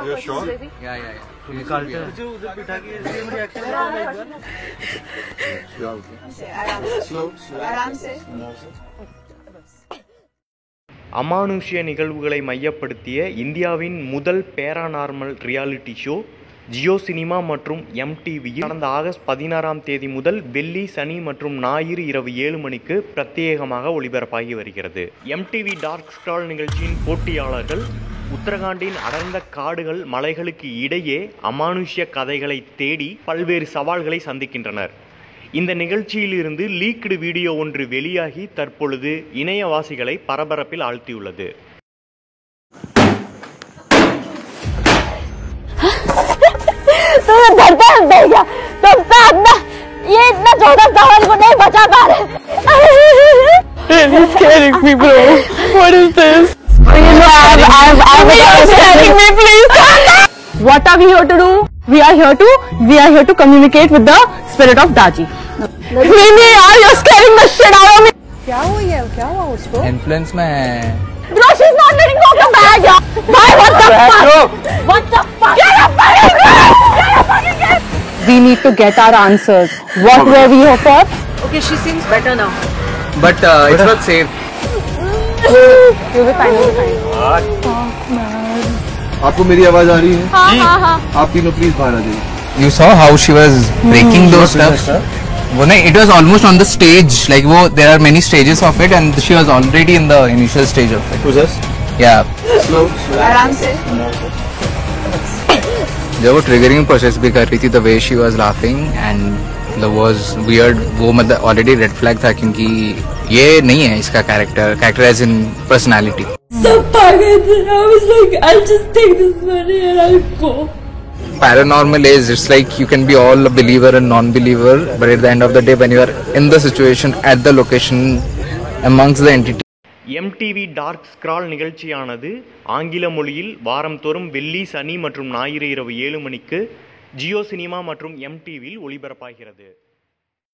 You're sure? Yeah. அமானுஷ்ய நிகழ்வுகளை மையப்படுத்திய இந்தியாவின் முதல் paranormal reality show Jio cinema மற்றும் MTVயில் கடந்த ஆகஸ்ட் 16ஆம் தேதி முதல் வெள்ளி, சனி மற்றும் ஞாயிறு இரவு 7 மணிக்கு பிரத்யேகமாக ஒளிபரப்பாகி வருகிறது. MTV டார்க் ஸ்க்ரால் நிகழ்ச்சியின் போட்டியாளர்கள் உத்தரகாண்டின் அடர்ந்த காடுகள், மலைகளுக்கு இடையே அமானுஷ்ய கதைகளை தேடி பல்வேறு சவால்களை சந்திக்கின்றனர். இந்த நிகழ்ச்சியிலிருந்து லீக்டு வீடியோ ஒன்று வெளியாகி தற்பொழுது இணையவாசிகளை பரபரப்பில் ஆழ்த்தியுள்ளது. What are we here to do? We are here to communicate with the spirit of Daji. Mimi, you're scaring the shit out of me. क्या हुआ उसको? Influence में. Bro, she's not letting go of your bag, yaar. Why? What the fuck? What the fuck? Get your fucking get! We need to get our answers. What were we here for? Okay, she seems better now. But it's not safe. You'll be fine. आपको मेरी आवाज आ रही है? हाँ. आप तीनों please बाहर आ जाइए. You saw how she was breaking those stuff. वो नहीं, it was almost on the stage. Like वो, there are many stages of it, and she was already in the initial stage of it. Who's this? Yeah. Slow. आराम से. जब वो triggering process भी कर रही थी, the way she was laughing and the was weird. वो मतलब already red flag था क्योंकि ये नहीं है इसका character as in personality. I was like, I'll just take this money and I'll go. Paranormal is, it's like you can be all a believer and non-believer, but at the end of the day, when you are in the situation, at the location, amongst the entity. MTV dark scroll நிகழ்ச்சியானது ஆங்கில மொழியில் வாரந்தோறும் வெள்ளி, சனி மற்றும் ஞாயிறு இரவு 7 மணிக்கு Jio cinema மற்றும் MTVயில் ஒளிபரப்பாகிறது.